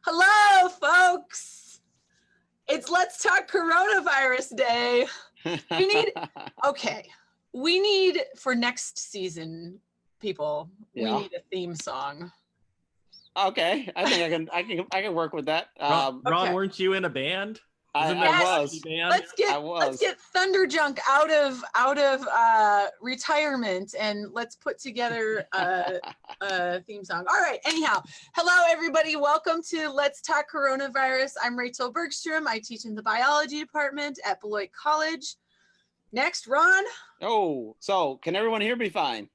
Hello, folks. It's Let's Talk Coronavirus Day. We need, okay, we need for next season, people, we Yeah. need a theme song. Okay. I think I can work with that. Ron, Okay. weren't you in a band? I, Isn't I that a Yes. wacky was. band? Let's I was. get Thunderjunk out of retirement and let's put together a theme song. All right. Anyhow, hello everybody. Welcome to Let's Talk Coronavirus. I'm Rachel Bergstrom. I teach in the biology department at Beloit College. Next, Ron. Oh, so can everyone hear me fine?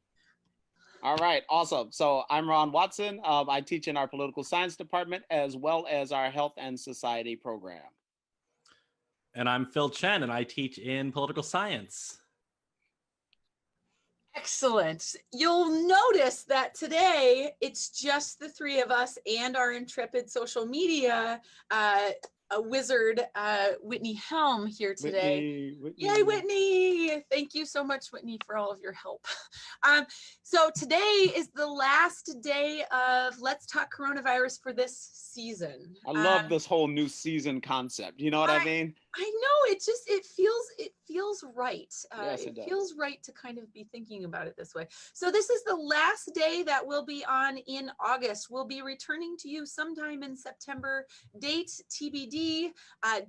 All right, awesome. So I'm Ron Watson. I teach in our political science department as well as our health and society program. And I'm Phil Chen, and I teach in political science. Excellent. You'll notice that today it's just the three of us and our intrepid social media wizard, Whitney Helm, here today. Whitney. Yay, Whitney! Thank you so much, Whitney, for all of your help. So today is the last day of Let's Talk Coronavirus for this season. I love this whole new season concept. You know what I mean? I know, it feels right. Yes, it does. feels right to kind of be thinking about it this way. So this is the last day that we'll be on in August. We'll be returning to you sometime in September. Date TBD,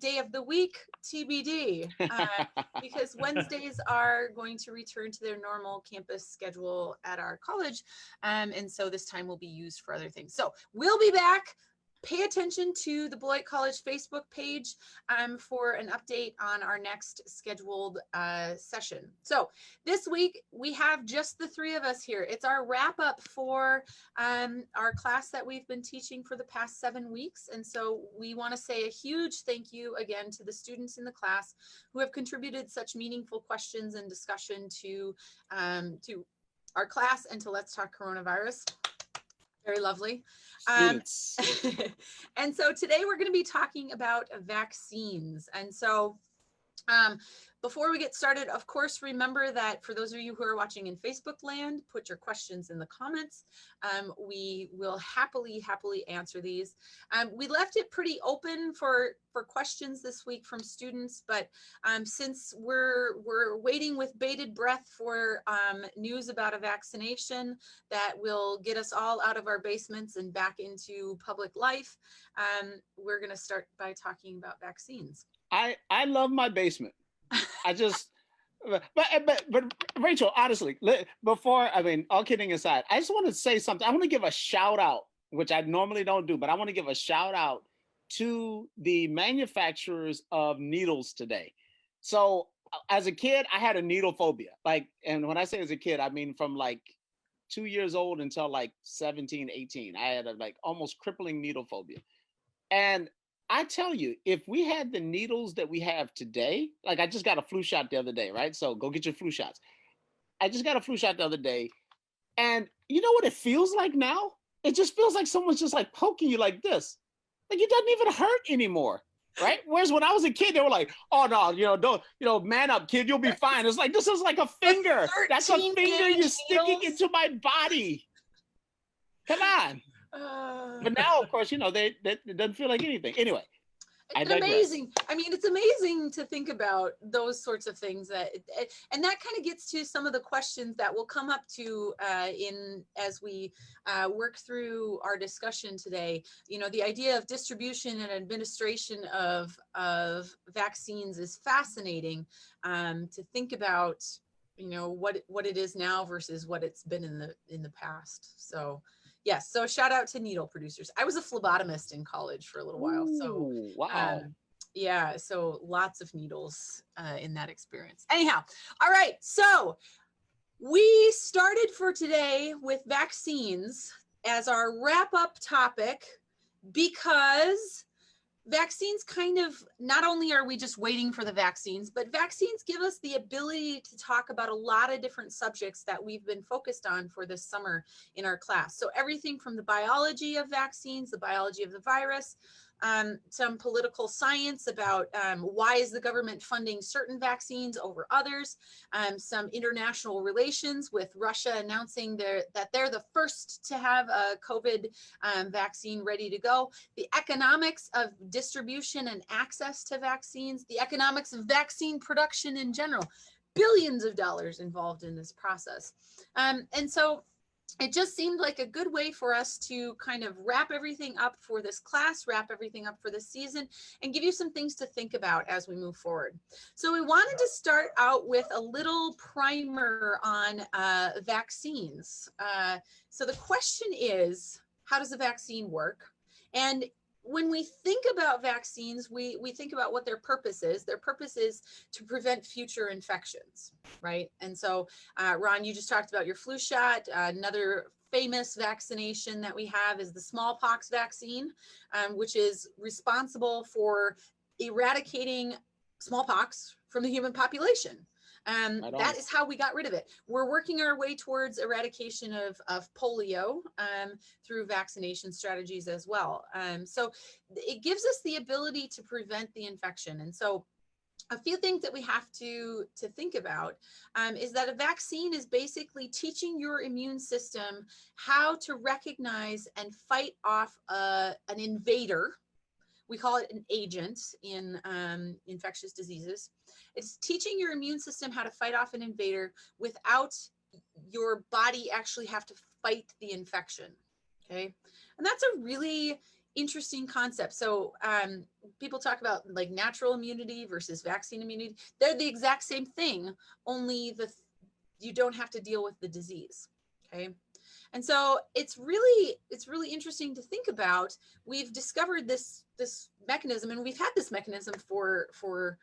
day of the week TBD, because Wednesdays are going to return to their normal campus schedule at our college. And so this time will be used for other things. So we'll be back. Pay attention to the Beloit College Facebook page for an update on our next scheduled session. So this week we have just the three of us here. It's our wrap up for our class that we've been teaching for the past 7 weeks. And so we want to say a huge thank you again to the students in the class who have contributed such meaningful questions and discussion to our class and to Let's Talk Coronavirus. Very lovely. Students. And so today we're going to be talking about vaccines. And so before we get started, of course, remember that for those of you who are watching in Facebook land, put your questions in the comments. We will happily answer these. We left it pretty open for questions this week from students, but since we're waiting with bated breath for news about a vaccination that will get us all out of our basements and back into public life, we're going to start by talking about vaccines. I love my basement. I just, but Rachel, honestly, before, all kidding aside, I just want to say something. I want to give a shout out, which I normally don't do, but I want to give a shout out to the manufacturers of needles today. So as a kid, I had a needle phobia. And when I say as a kid, I mean from 2 years old until 17, 18. I had a almost crippling needle phobia. And I tell you, if we had the needles that we have today, I just got a flu shot the other day, right? So go get your flu shots. I just got a flu shot the other day. And you know what it feels like now? It just feels like someone's just poking you like this. It doesn't even hurt anymore, right? Whereas when I was a kid, they were like, oh no, don't, man up, kid, you'll be fine. It's this is like a finger. That's a finger you're sticking into my body. Come on. But now, of course, it doesn't feel like anything. Anyway, it's amazing. It's amazing to think about those sorts of things and that kind of gets to some of the questions that will come up to as we work through our discussion today. The idea of distribution and administration of vaccines is fascinating to think about. What it is now versus what it's been in the past. So. Yes, so shout out to needle producers. I was a phlebotomist in college for a little while. So wow. Yeah, so lots of needles in that experience. Anyhow, all right, so we started for today with vaccines as our wrap-up topic because vaccines not only are we just waiting for the vaccines, but vaccines give us the ability to talk about a lot of different subjects that we've been focused on for this summer in our class. So everything from the biology of vaccines, the biology of the virus, some political science about why is the government funding certain vaccines over others, some international relations with Russia announcing that they're the first to have a COVID vaccine ready to go, the economics of distribution and access to vaccines, the economics of vaccine production in general, billions of dollars involved in this process. And so it just seemed like a good way for us to kind of wrap everything up for this class, wrap everything up for this season, and give you some things to think about as we move forward. So we wanted to start out with a little primer on vaccines. So the question is, how does a vaccine work? And when we think about vaccines, we think about what their purpose is. Their purpose is to prevent future infections, right? And so, Ron, you just talked about your flu shot. Another famous vaccination that we have is the smallpox vaccine, which is responsible for eradicating smallpox from the human population. That is how we got rid of it. We're working our way towards eradication of polio through vaccination strategies as well. So it gives us the ability to prevent the infection. And so a few things that we have to think about is that a vaccine is basically teaching your immune system how to recognize and fight off an invader. We call it an agent in infectious diseases. It's teaching your immune system how to fight off an invader without your body actually have to fight the infection, okay? And that's a really interesting concept. So people talk about like natural immunity versus vaccine immunity. They're the exact same thing, only you don't have to deal with the disease, okay? And so it's really interesting to think about. We've discovered this mechanism, and we've had this mechanism for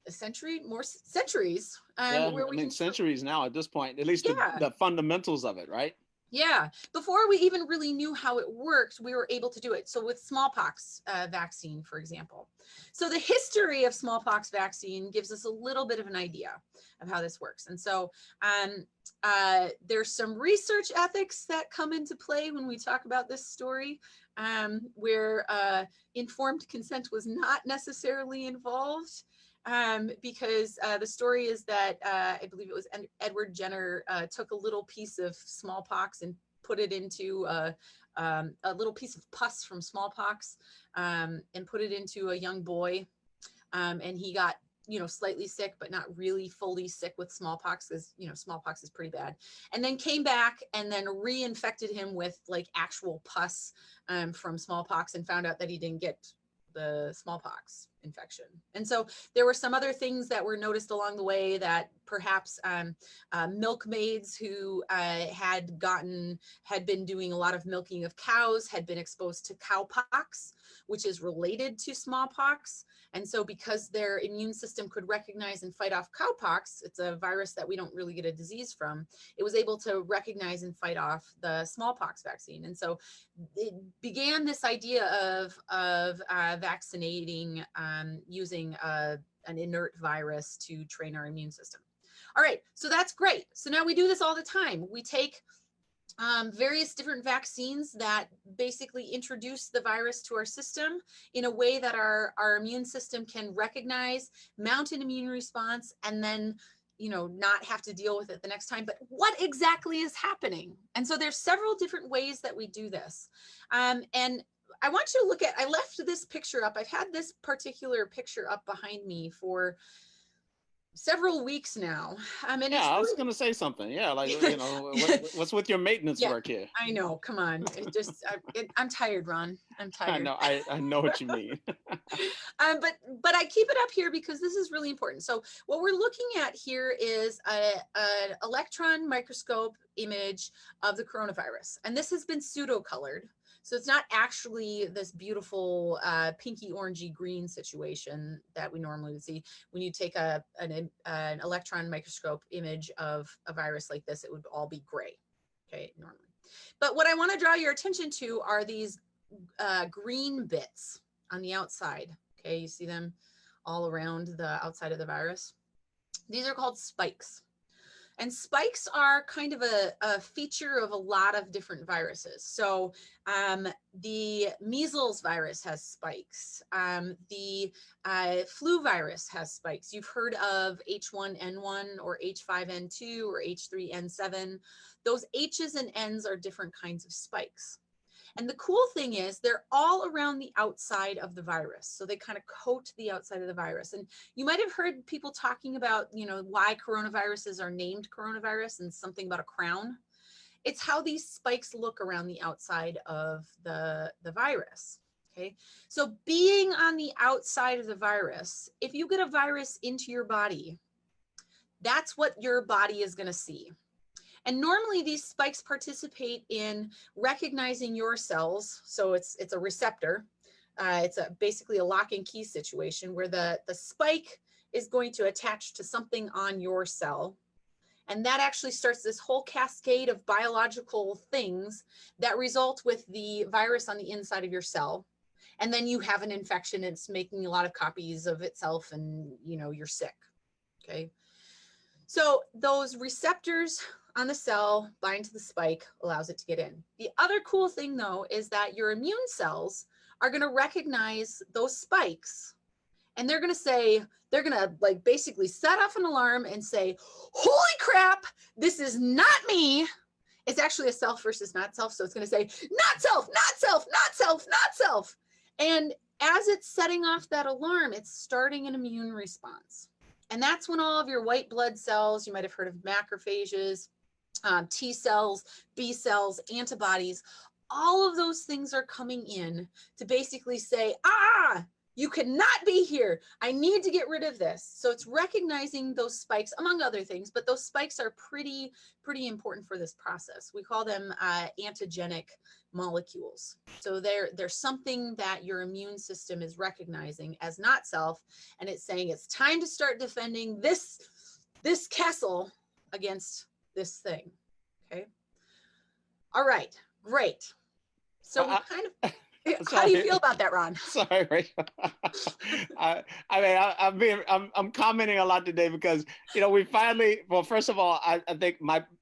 a century, more centuries. Yeah, I mean centuries now at this point, at least the fundamentals of it, right? Yeah, before we even really knew how it worked, we were able to do it. So with smallpox vaccine, for example. So the history of smallpox vaccine gives us a little bit of an idea of how this works. And so there's some research ethics that come into play when we talk about this story, where informed consent was not necessarily involved. Because the story is that I believe it was Edward Jenner took a little piece of smallpox and put it into a little piece of pus from smallpox and put it into a young boy. And he got, slightly sick, but not really fully sick with smallpox, because, smallpox is pretty bad. And then came back and then reinfected him with like actual pus from smallpox, and found out that he didn't get the smallpox infection. And so there were some other things that were noticed along the way, that perhaps milkmaids who had been doing a lot of milking of cows had been exposed to cowpox, which is related to smallpox. And so because their immune system could recognize and fight off cowpox, it's a virus that we don't really get a disease from, it was able to recognize and fight off the smallpox vaccine. And so it began this idea of vaccinating using an inert virus to train our immune system. All right, so that's great. So now we do this all the time. We take various different vaccines that basically introduce the virus to our system in a way that our immune system can recognize, mount an immune response, and then not have to deal with it the next time. But what exactly is happening? And so there's several different ways that we do this. And I want you to look at, I left this picture up. I've had this particular picture up behind me for several weeks now. And yeah, I was going to say something. Yeah, like, what's with your maintenance work here? I know. Come on. I'm tired, Ron. I'm tired. I know what you mean. But I keep it up here because this is really important. So what we're looking at here is an electron microscope image of the coronavirus. And this has been pseudo-colored. So it's not actually this beautiful pinky orangey green situation that we normally would see. When you take an electron microscope image of a virus like this, it would all be gray, okay, normally. But what I want to draw your attention to are these green bits on the outside, okay? You see them all around the outside of the virus. These are called spikes. And spikes are kind of a feature of a lot of different viruses. So the measles virus has spikes. The flu virus has spikes. You've heard of H1N1 or H5N2 or H3N7. Those H's and N's are different kinds of spikes. And the cool thing is they're all around the outside of the virus. So they kind of coat the outside of the virus. And you might have heard people talking about, you know, why coronaviruses are named coronavirus and something about a crown. It's how these spikes look around the outside of the virus. Okay, so being on the outside of the virus, if you get a virus into your body, that's what your body is going to see. And normally these spikes participate in recognizing your cells. So it's a receptor. It's basically a lock and key situation where the spike is going to attach to something on your cell. And that actually starts this whole cascade of biological things that result with the virus on the inside of your cell. And then you have an infection, it's making a lot of copies of itself and, you know, you're sick, okay? So those receptors on the cell bind to the spike, allows it to get in. The other cool thing though is that your immune cells are going to recognize those spikes, and they're going to say, they're going to like basically set off an alarm and say, holy crap, this is not me. It's actually a self versus not self. So it's going to say, not self, not self, not self, not self. And as it's setting off that alarm, it's starting an immune response. And that's when all of your white blood cells, you might have heard of macrophages, T cells, B cells, antibodies, all of those things are coming in to basically say, you cannot be here. I need to get rid of this. So it's recognizing those spikes, among other things, but those spikes are pretty important for this process. We call them antigenic molecules. So they're something that your immune system is recognizing as not self, and it's saying it's time to start defending this castle against this thing. Okay. All right, great. So we kind of, how do you feel about that, Ron? Sorry, Rachel. I'm commenting a lot today because, you know, we finally, well, first of all, I think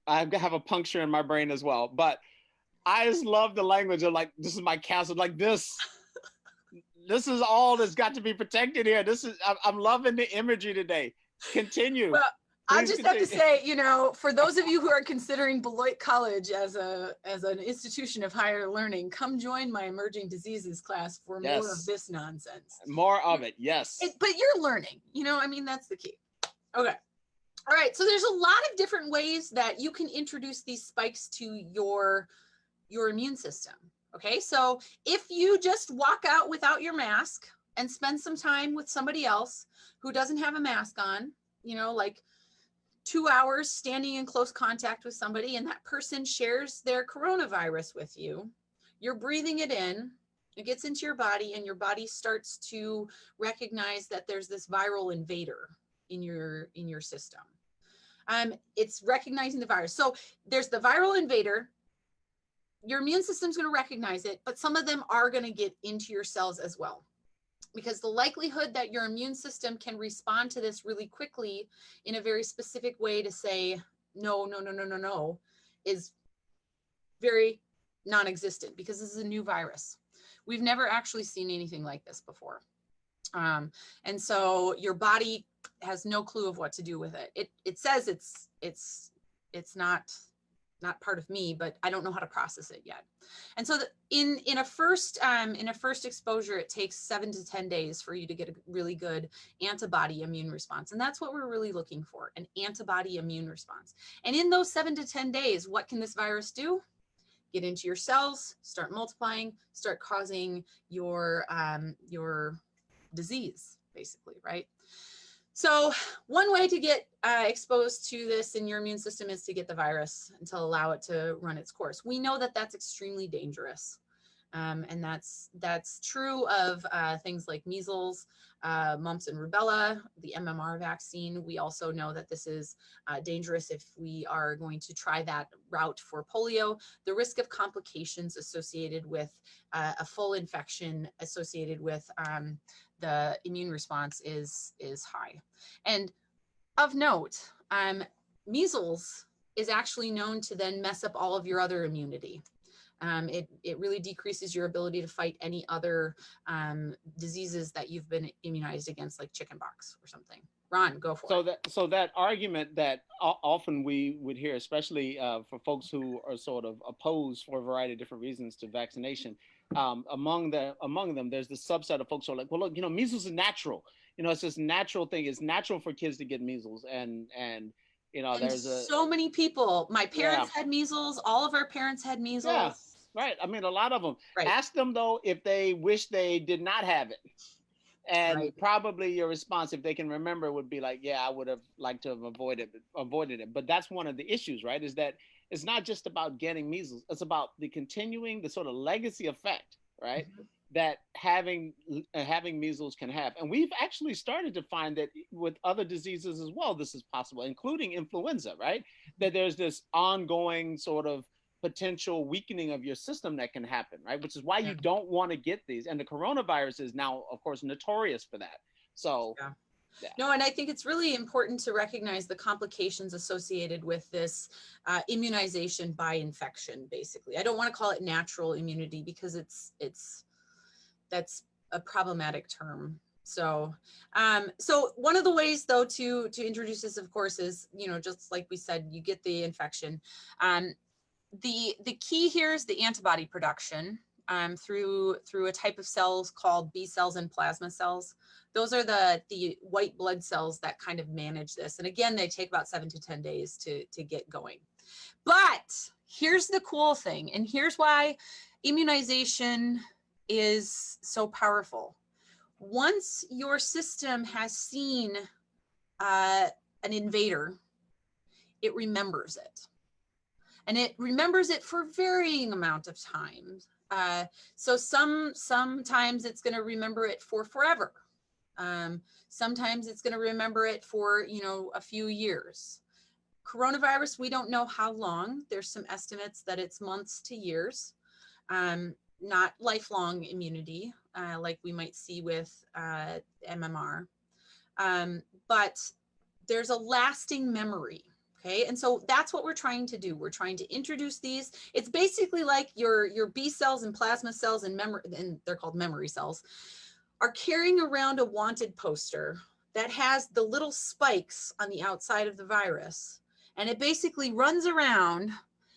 I have a puncture in my brain as well, but I just love the language of like, this is my castle, like this is all that's got to be protected here. I'm loving the imagery today. Continue. Well, I just have to say, you know, for those of you who are considering Beloit College as an institution of higher learning, come join my emerging diseases class for more of this nonsense. More of it, yes. But you're learning, you know, I mean, that's the key. Okay. All right. So there's a lot of different ways that you can introduce these spikes to your immune system. Okay. So if you just walk out without your mask and spend some time with somebody else who doesn't have a mask on, you know, like 2 hours standing in close contact with somebody, and that person shares their coronavirus with you, you're breathing it in, it gets into your body, and your body starts to recognize that there's this viral invader in your system. It's recognizing the virus. So there's the viral invader. Your immune system's going to recognize it, but some of them are going to get into your cells as well, because the likelihood that your immune system can respond to this really quickly in a very specific way to say, no, is very non-existent, because this is a new virus. We've never actually seen anything like this before. And so your body has no clue of what to do with it. It says it's not part of me, but I don't know how to process it yet. And so in a first exposure, it takes 7 to 10 days for you to get a really good antibody immune response. And that's what we're really looking for, an antibody immune response. And in those 7 to 10 days, what can this virus do? Get into your cells, start multiplying, start causing your disease, basically, right? So one way to get exposed to this in your immune system is to get the virus and to allow it to run its course. We know that that's extremely dangerous. And that's true of things like measles, mumps and rubella, the MMR vaccine. We also know that this is dangerous if we are going to try that route for polio. The risk of complications associated with a full infection associated with the immune response is high. And of note, measles is actually known to then mess up all of your other immunity. It really decreases your ability to fight any other diseases that you've been immunized against, like chickenpox or something. Ron, go for it. So that argument that often we would hear, especially for folks who are sort of opposed for a variety of different reasons to vaccination, among them, there's this subset of folks who are like, well, look, measles is natural. It's this natural thing. It's natural for kids to get measles, and there's so many people. My parents had measles. All of our parents had measles. Yeah, right. I mean, a lot of them. Right. Ask them though if they wish they did not have it. And probably your response, if they can remember, would be like, yeah, I would have liked to have avoided it. But that's one of the issues, right? Is that it's not just about getting measles. It's about the sort of legacy effect, right? Mm-hmm. That having measles can have. And we've actually started to find that with other diseases as well, this is possible, including influenza, right? That there's this ongoing sort of potential weakening of your system that can happen, right? Which is why you don't want to get these. And the coronavirus is now, of course, notorious for that. So, No, and I think it's really important to recognize the complications associated with this immunization by infection, basically. I don't want to call it natural immunity because that's a problematic term. So, so one of the ways though to introduce this, of course, is, just like we said, you get the infection. The key here is the antibody production through a type of cells called B cells and plasma cells. Those are the white blood cells that kind of manage this. And again, they take about 7 to 10 days to get going. But here's the cool thing, and here's why immunization is so powerful. Once your system has seen an invader, it remembers it. And it remembers it for varying amount of time. So sometimes it's going to remember it for forever. Sometimes it's going to remember it for, a few years. Coronavirus, we don't know how long. There's some estimates that it's months to years, not lifelong immunity, like we might see with MMR. But there's a lasting memory. Okay, and so that's what we're trying to do. We're trying to introduce these. It's basically like your B cells and plasma cells and they're called memory cells, are carrying around a wanted poster that has the little spikes on the outside of the virus. And it basically runs around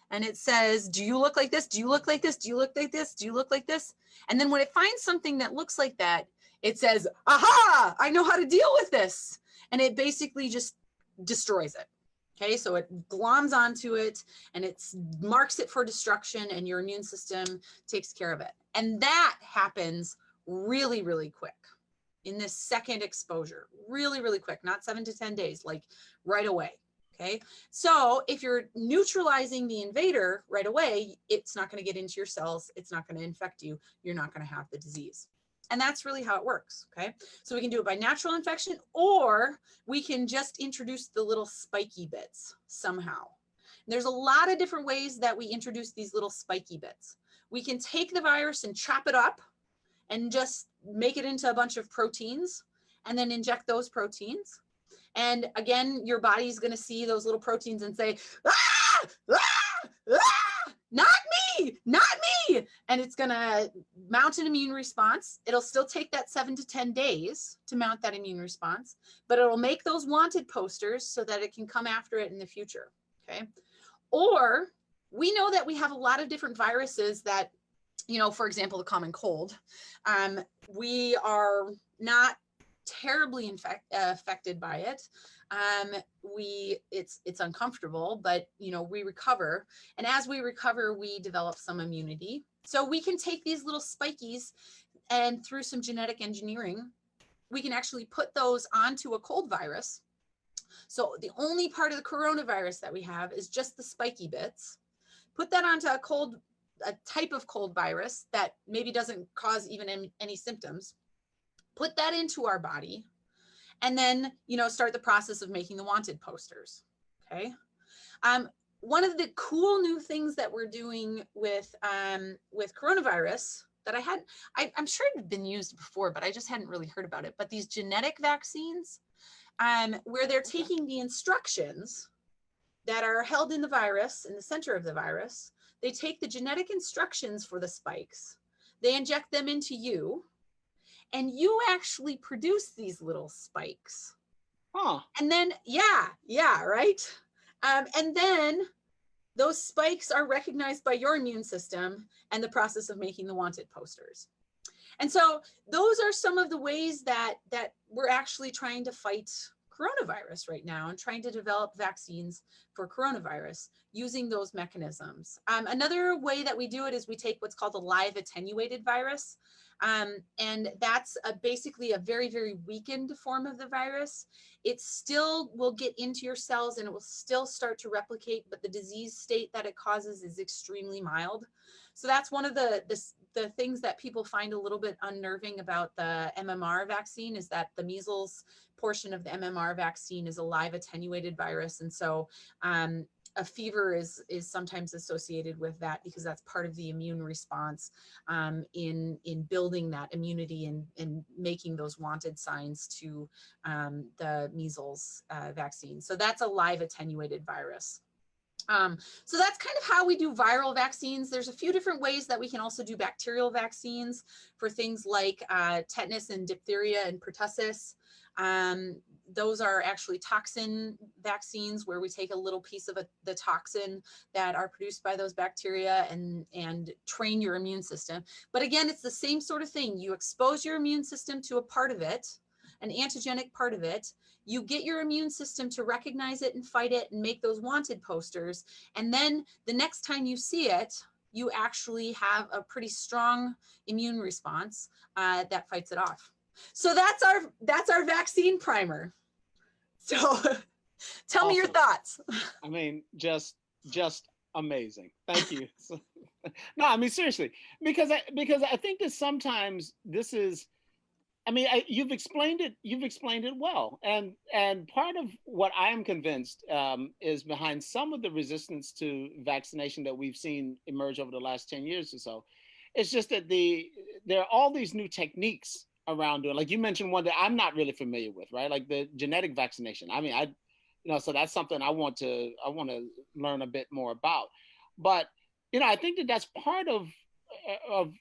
and it says, do you look like this? Do you look like this? Do you look like this? Do you look like this? And then when it finds something that looks like that, it says, aha, I know how to deal with this. And it basically just destroys it. Okay, so it gloms onto it and it marks it for destruction, and your immune system takes care of it. And that happens really, really quick in this second exposure, really, really quick, not 7 to 10 days, like right away. Okay, so if you're neutralizing the invader right away, it's not going to get into your cells. It's not going to infect you. You're not going to have the disease. And that's really how it works, okay? So we can do it by natural infection, or we can just introduce the little spiky bits somehow. And there's a lot of different ways that we introduce these little spiky bits. We can take the virus and chop it up and just make it into a bunch of proteins and then inject those proteins. And again, your body's gonna see those little proteins and say, ah, ah, ah, not me, not me. And it's gonna mount an immune response. It'll still take that 7 to 10 days to mount that immune response, but it'll make those wanted posters so that it can come after it in the future, okay? Or we know that we have a lot of different viruses that, for example, the common cold, we are not terribly affected by it. It's uncomfortable, but we recover. And as we recover, we develop some immunity. So we can take these little spikies and through some genetic engineering, we can actually put those onto a cold virus. So the only part of the coronavirus that we have is just the spiky bits. Put that onto a type of cold virus that maybe doesn't cause even any symptoms. Put that into our body, and then, start the process of making the wanted posters, okay? One of the cool new things that we're doing with coronavirus that I'm sure it had been used before, but I just hadn't really heard about it, but these genetic vaccines, where they're taking the instructions that are held in the virus, in the center of the virus. They take the genetic instructions for the spikes, they inject them into you, and you actually produce these little spikes. Huh. And then, yeah, right? And then those spikes are recognized by your immune system and the process of making the wanted posters. And so those are some of the ways that we're actually trying to fight coronavirus right now and trying to develop vaccines for coronavirus using those mechanisms. Another way that we do it is we take what's called a live attenuated virus. And that's basically a very, very weakened form of the virus. It still will get into your cells and it will still start to replicate, but the disease state that it causes is extremely mild. So that's one of the things that people find a little bit unnerving about the MMR vaccine, is that the measles portion of the MMR vaccine is a live attenuated virus. And so a fever is sometimes associated with that, because that's part of the immune response in building that immunity and making those wanted signs to the measles vaccine. So that's a live attenuated virus. So that's kind of how we do viral vaccines. There's a few different ways that we can also do bacterial vaccines for things like tetanus and diphtheria and pertussis. Those are actually toxin vaccines, where we take a little piece of the toxin that are produced by those bacteria and train your immune system. But again, it's the same sort of thing. You expose your immune system to a part of it, an antigenic part of it. You get your immune system to recognize it and fight it and make those wanted posters. And then the next time you see it, you actually have a pretty strong immune response that fights it off. So that's our vaccine primer. So tell me your thoughts. I mean, just amazing. Thank you. No, I mean, seriously, because I think that sometimes this is, I mean, you've explained it well. And part of what I am convinced is behind some of the resistance to vaccination that we've seen emerge over the last 10 years or so. It's just that there are all these new techniques around doing, like you mentioned one that I'm not really familiar with, right? Like the genetic vaccination. I mean, so that's something I want to learn a bit more about. But, I think that that's part of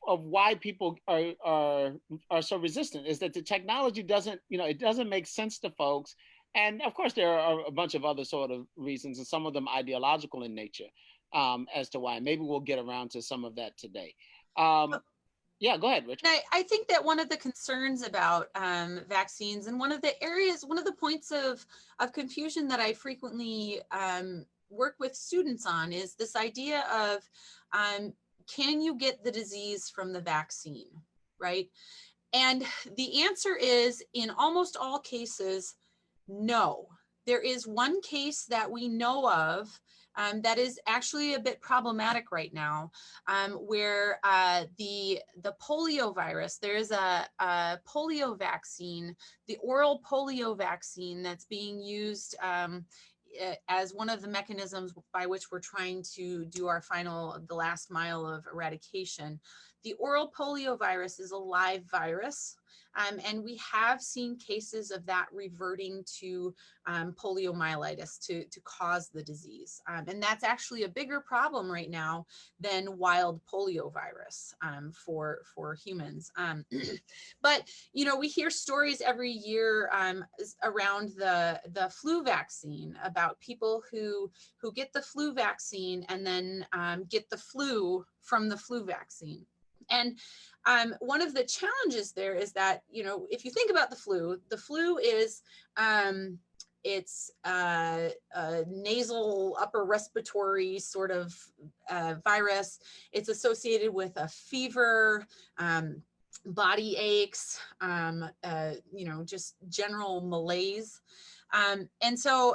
why people are so resistant, is that the technology doesn't, it doesn't make sense to folks. And of course, there are a bunch of other sort of reasons, and some of them ideological in nature, as to why. Maybe we'll get around to some of that today. Yeah, go ahead, Rich. I think that one of the concerns about vaccines, and one of the points of confusion that I frequently work with students on, is this idea of can you get the disease from the vaccine, right? And the answer is, in almost all cases, no. There is one case that we know of that is actually a bit problematic right now, where the polio virus, there is a polio vaccine, the oral polio vaccine that's being used as one of the mechanisms by which we're trying to do the last mile of eradication. The oral polio virus is a live virus, and we have seen cases of that reverting to poliomyelitis to cause the disease. And that's actually a bigger problem right now than wild polio virus for humans. But, we hear stories every year around the flu vaccine, about people who get the flu vaccine and then get the flu from the flu vaccine. And one of the challenges there is that, if you think about the flu is, it's a nasal upper respiratory sort of virus. It's associated with a fever, body aches, just general malaise. And so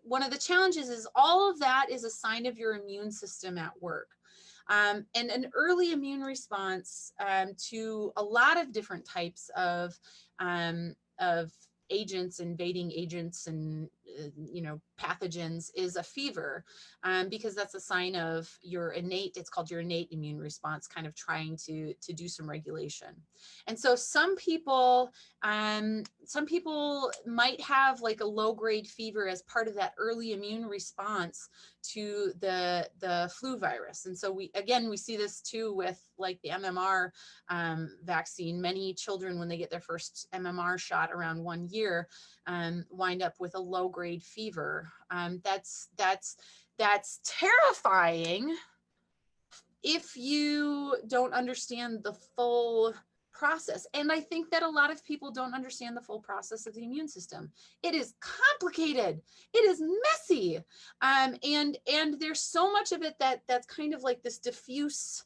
one of the challenges is all of that is a sign of your immune system at work. And an early immune response to a lot of different types of agents, invading agents, and pathogens is a fever, because that's a sign of your innate, it's called your innate immune response, kind of trying to do some regulation. And so some people might have like a low grade fever as part of that early immune response to the flu virus. And so we see this too with like the MMR vaccine. Many children, when they get their first MMR shot around 1 year, wind up with a low grade fever. That's terrifying if you don't understand the full process. And I think that a lot of people don't understand the full process of the immune system. It is complicated. It is messy. And there's so much of it that's kind of like this diffuse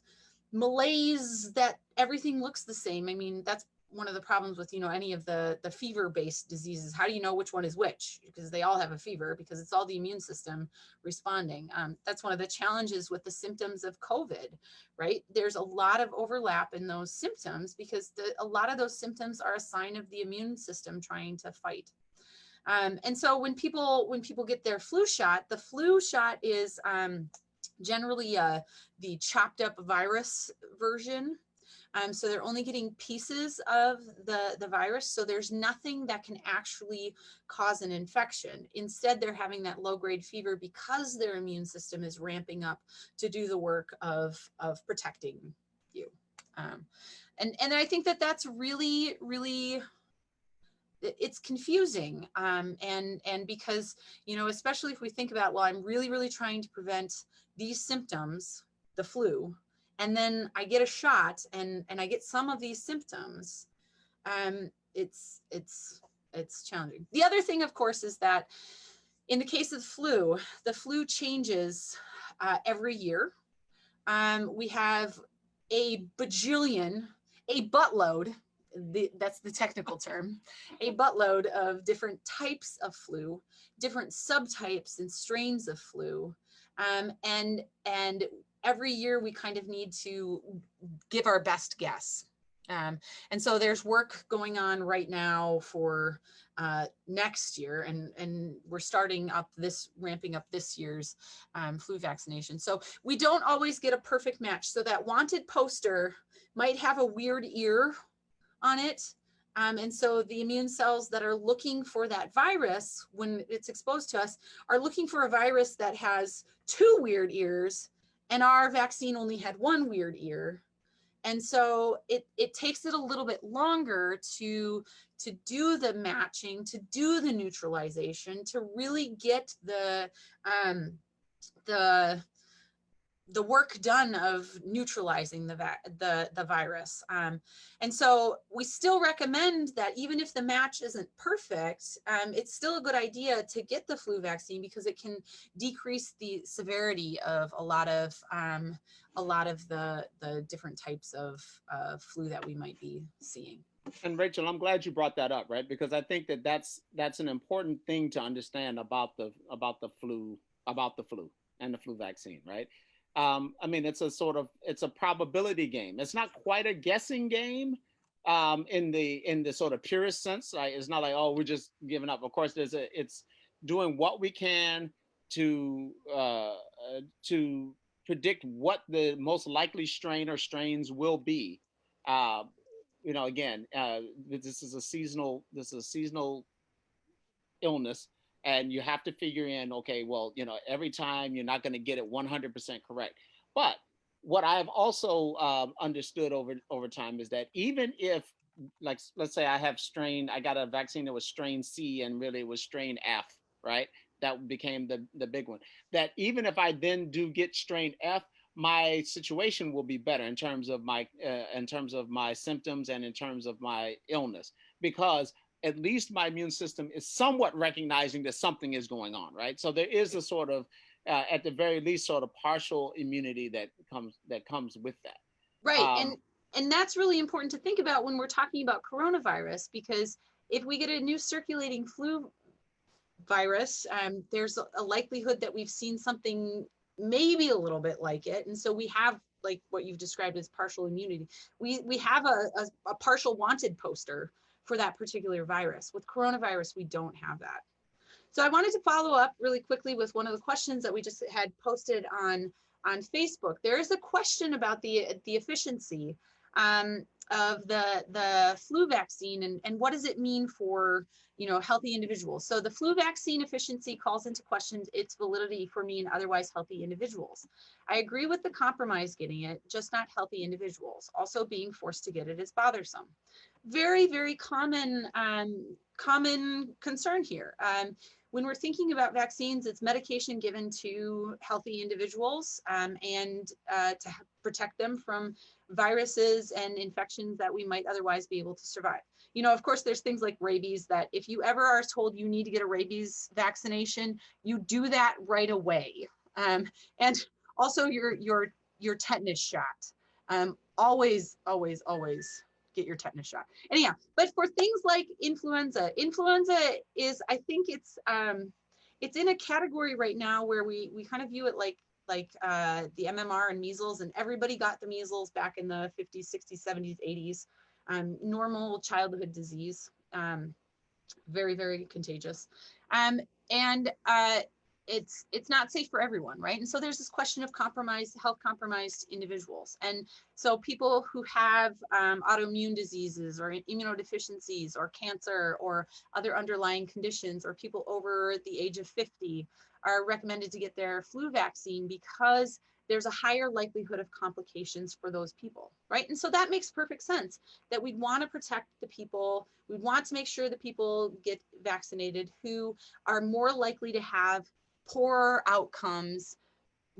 malaise that everything looks the same. I mean, that's one of the problems with, any of the fever-based diseases. How do you know which one is which? Because they all have a fever, because it's all the immune system responding. That's one of the challenges with the symptoms of COVID, right? There's a lot of overlap in those symptoms because a lot of those symptoms are a sign of the immune system trying to fight. And so when people get their flu shot, the flu shot is generally the chopped up virus version. So they're only getting pieces of the virus. So there's nothing that can actually cause an infection. Instead, they're having that low grade fever because their immune system is ramping up to do the work of protecting you. And I think that's really, really, it's confusing. And because, especially if we think about, well, I'm really, really trying to prevent these symptoms, the flu, and then I get a shot and I get some of these symptoms, it's challenging. The other thing, of course, is that in the case of the flu changes every year. We have a buttload, that's the technical term, a buttload of different types of flu, different subtypes and strains of flu. And every year we kind of need to give our best guess. And so there's work going on right now for next year, and we're ramping up this year's flu vaccination. So we don't always get a perfect match. So that wanted poster might have a weird ear on it. And so the immune cells that are looking for that virus when it's exposed to us are looking for a virus that has 2 weird ears, and our vaccine only had 1 weird ear. And so it takes it a little bit longer to do the matching, to do the neutralization, to really get the work done of neutralizing the virus. And so we still recommend that even if the match isn't perfect, it's still a good idea to get the flu vaccine because it can decrease the severity of a lot of the different types of flu that we might be seeing. And Rachel, I'm glad you brought that up, right? Because I think that's an important thing to understand about the flu and the flu vaccine, right? I mean, it's a probability game. It's not quite a guessing game in the sort of purest sense. Right? It's not like, oh, we're just giving up. Of course, it's doing what we can to predict what the most likely strain or strains will be. Again, this is a seasonal illness. And you have to figure in, okay, well, every time you're not going to get it 100% correct. But what I've also understood over time is that even if, like, let's say I got a vaccine that was strain C and really it was strain F, right? That became the big one. That even if I then do get strain F, my situation will be better in terms of my symptoms and in terms of my illness, because at least my immune system is somewhat recognizing that something is going on, right? So there is a sort of, at the very least, sort of partial immunity that comes with that. Right, and that's really important to think about when we're talking about coronavirus, because if we get a new circulating flu virus, there's a likelihood that we've seen something maybe a little bit like it, and so we have, like what you've described as partial immunity. We have a partial wanted poster for that particular virus. With coronavirus, we don't have that. So I wanted to follow up really quickly with one of the questions that we just had posted on Facebook. There is a question about the efficiency of the flu vaccine and what does it mean for, you know, healthy individuals. So the flu vaccine efficiency calls into question its validity for me and otherwise healthy individuals. I agree with the compromise getting it, just not healthy individuals. Also being forced to get it is bothersome. Very, very common concern here. When we're thinking about vaccines, it's medication given to healthy individuals and to protect them from viruses and infections that we might otherwise be able to survive. You know, of course, there's things like rabies that if you ever are told you need to get a rabies vaccination, you do that right away. And also your tetanus shot. Always get your tetanus shot. Anyhow, but for things like influenza is, I think it's in a category right now where we kind of view it like the MMR and measles, and everybody got the measles back in the 50s, 60s, 70s, 80s. Normal childhood disease, very, very contagious. It's not safe for everyone, right? And so there's this question of health compromised individuals. And so people who have autoimmune diseases or immunodeficiencies or cancer or other underlying conditions, or people over the age of 50 are recommended to get their flu vaccine because there's a higher likelihood of complications for those people, right? And so that makes perfect sense that we'd want to protect the people. We want to make sure that people get vaccinated who are more likely to have poorer outcomes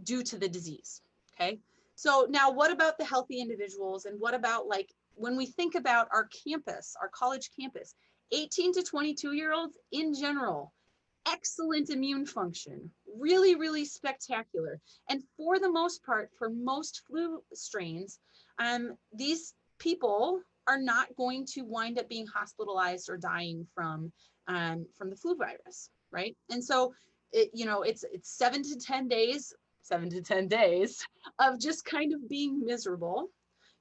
due to the disease, okay? So now what about the healthy individuals, and what about, like, when we think about our campus, our college campus, 18 to 22-year-olds in general, excellent immune function, really, really spectacular. And for the most part, for most flu strains, these people are not going to wind up being hospitalized or dying from the flu virus, right? And so it's 7 to 10 days of just kind of being miserable.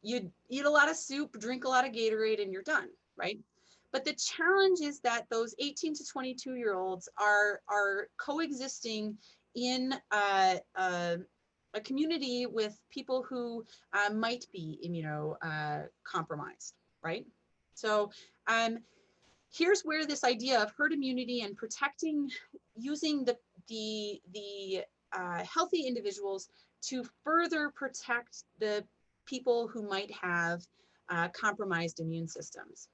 You eat a lot of soup, drink a lot of Gatorade, and you're done, right? But the challenge is that those 18 to 22-year-olds are coexisting in a community with people who might be compromised, right? So here's where this idea of herd immunity and protecting, using the healthy individuals to further protect the people who might have compromised immune systems.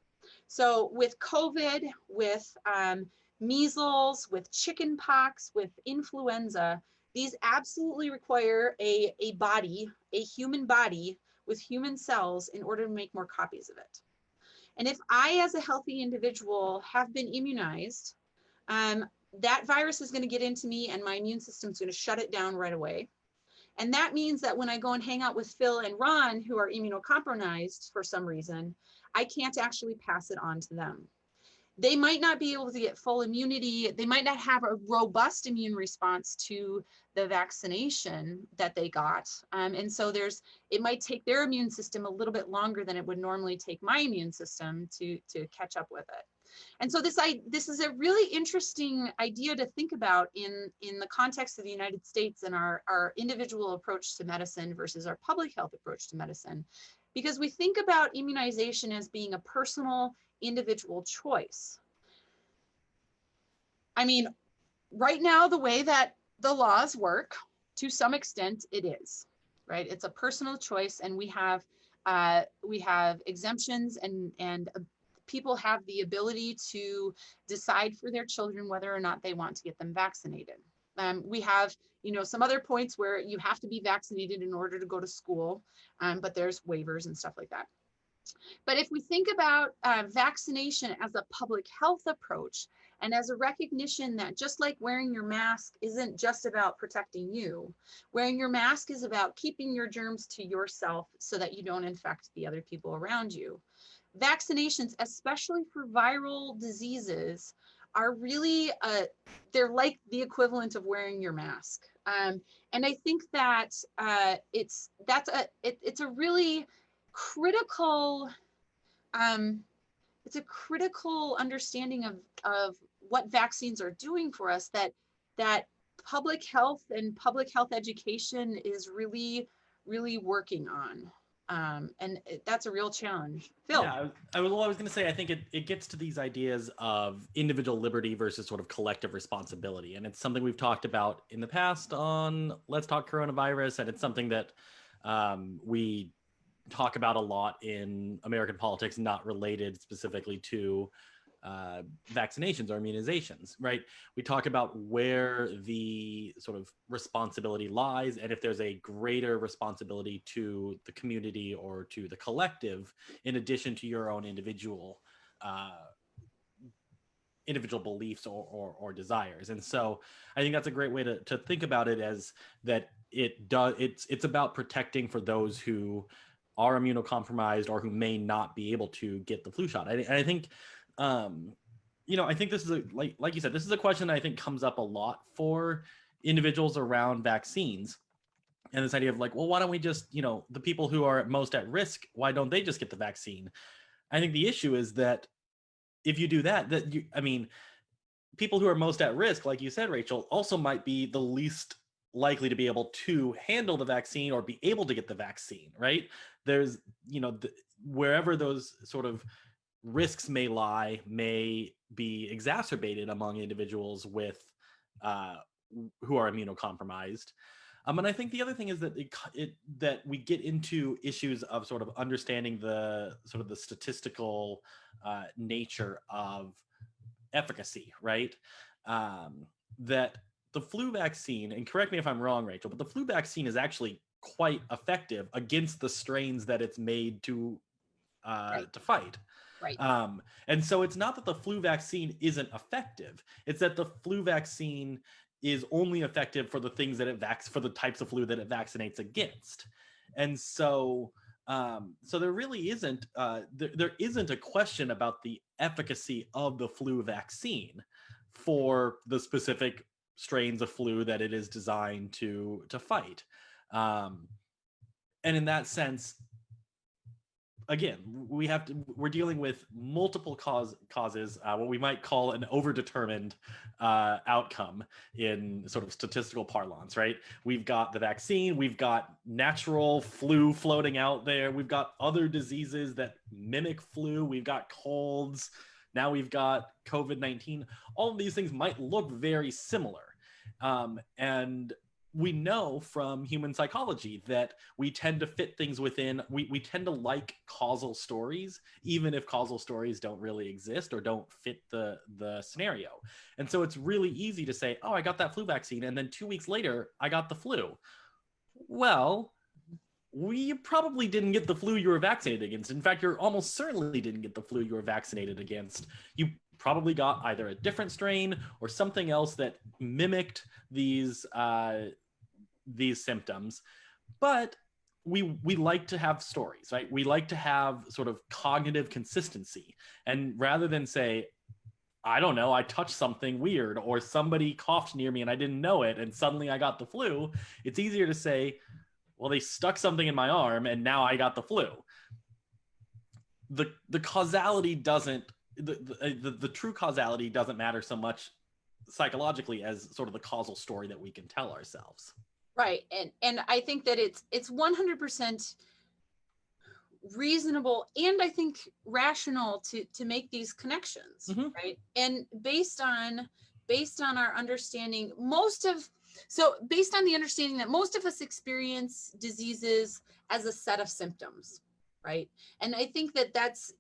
So with COVID, with measles, with chicken pox, with influenza, these absolutely require a human body with human cells in order to make more copies of it. And if I, as a healthy individual, have been immunized, that virus is going to get into me and my immune system is going to shut it down right away. And that means that when I go and hang out with Phil and Ron, who are immunocompromised for some reason, I can't actually pass it on to them. They might not be able to get full immunity. They might not have a robust immune response to the vaccination that they got. And so it might take their immune system a little bit longer than it would normally take my immune system to catch up with it. And so this is a really interesting idea to think about in the context of the United States and our individual approach to medicine versus our public health approach to medicine. Because we think about immunization as being a personal, individual choice. I mean, right now, the way that the laws work, to some extent, it is, right? It's a personal choice, and we have exemptions, and people have the ability to decide for their children whether or not they want to get them vaccinated. We have, some other points where you have to be vaccinated in order to go to school, but there's waivers and stuff like that. But if we think about vaccination as a public health approach, and as a recognition that just like wearing your mask isn't just about protecting you, wearing your mask is about keeping your germs to yourself so that you don't infect the other people around you. Vaccinations, especially for viral diseases, are really, they're like the equivalent of wearing your mask. And I think that it's a really critical, it's a critical understanding of what vaccines are doing for us, that public health and public health education is really, really working on. And that's a real challenge. Phil. Yeah, I was going to say, I think it gets to these ideas of individual liberty versus sort of collective responsibility. And it's something we've talked about in the past on Let's Talk Coronavirus. And it's something that we talk about a lot in American politics, not related specifically to vaccinations or immunizations, right? We talk about where the sort of responsibility lies, and if there's a greater responsibility to the community or to the collective, in addition to your own individual beliefs or desires. And so I think that's a great way to think about it, as that it's about protecting for those who are immunocompromised or who may not be able to get the flu shot. I think I think this is like you said, this is a question that I think comes up a lot for individuals around vaccines. And this idea of like, well, why don't we just, the people who are most at risk, why don't they just get the vaccine? I think the issue is that if you do that, people who are most at risk, like you said, Rachel, also might be the least likely to be able to handle the vaccine or be able to get the vaccine, right? There's, wherever those sort of risks may lie may be exacerbated among individuals with who are immunocompromised. And I think the other thing is that that we get into issues of sort of understanding the statistical nature of efficacy, right? That the flu vaccine, and correct me if I'm wrong, Rachel, but the flu vaccine is actually quite effective against the strains that it's made to fight. Right. And so it's not that the flu vaccine isn't effective. It's that the flu vaccine is only effective for the things that for the types of flu that it vaccinates against. And so there really isn't there isn't a question about the efficacy of the flu vaccine for the specific strains of flu that it is designed to fight. And in that sense, again, we're dealing with multiple causes, what we might call an overdetermined outcome in sort of statistical parlance, right? We've got the vaccine, we've got natural flu floating out there, we've got other diseases that mimic flu, we've got colds, now we've got COVID-19. All of these things might look very similar. And we know from human psychology that we tend to fit things within, we tend to like causal stories, even if causal stories don't really exist or don't fit the scenario. And so it's really easy to say, oh, I got that flu vaccine, and then 2 weeks later, I got the flu. Well, we probably didn't get the flu you were vaccinated against. In fact, you're almost certainly didn't get the flu you were vaccinated against. You probably got either a different strain or something else that mimicked these symptoms. But we like to have stories, right? We like to have sort of cognitive consistency. And rather than say, I don't know, I touched something weird, or somebody coughed near me and I didn't know it, and suddenly I got the flu, it's easier to say, well, they stuck something in my arm and now I got the flu. The causality doesn't, the true causality doesn't matter so much psychologically as sort of the causal story that we can tell ourselves. Right. And I think that it's 100% reasonable and I think rational to make these connections, Mm-hmm. right? And based on our understanding, based on the understanding that most of us experience diseases as a set of symptoms, right? And I think that's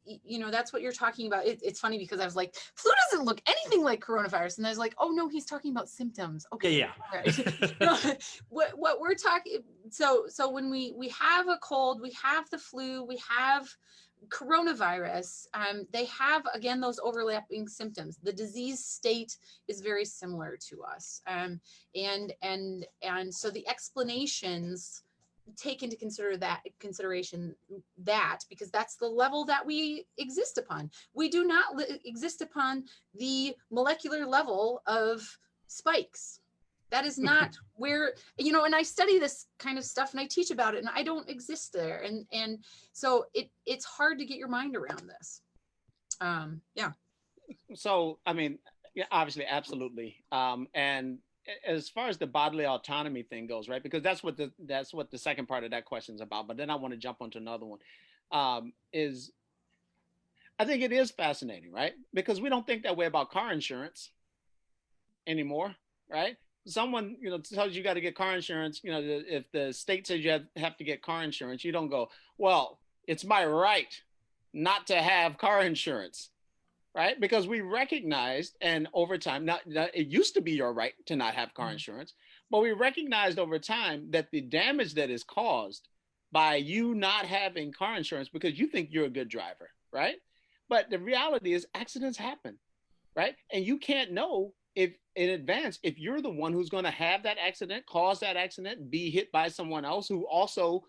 what you're talking about. It's funny because I was like, flu doesn't look anything like coronavirus. And I was like, oh no, he's talking about symptoms. Okay. Yeah. Right. What we're talking, so when we have a cold, we have the flu, we have coronavirus, they have, again, those overlapping symptoms. The disease state is very similar to us. And so the explanations take into consideration that because that's the level that we exist upon. We do not exist upon the molecular level of spikes. That is not where, and I study this kind of stuff and I teach about it and I don't exist there. And so it's hard to get your mind around this. Yeah. So, I mean, Yeah, obviously, absolutely. And as far as the bodily autonomy thing goes, right? Because that's what the second part of that question is about. But then I want to jump onto another one. Is I think it is fascinating, right? Because we don't think that way about car insurance anymore, right? Someone, tells you got to get car insurance. If the state says you have to get car insurance, you don't go, well, it's my right not to have car insurance, right? Because we recognized, and over time, now it used to be your right to not have car insurance, but we recognized over time that the damage that is caused by you not having car insurance because you think you're a good driver, right? But the reality is accidents happen, right? And you can't know if in advance if you're the one who's going to have that accident, cause that accident, be hit by someone else who also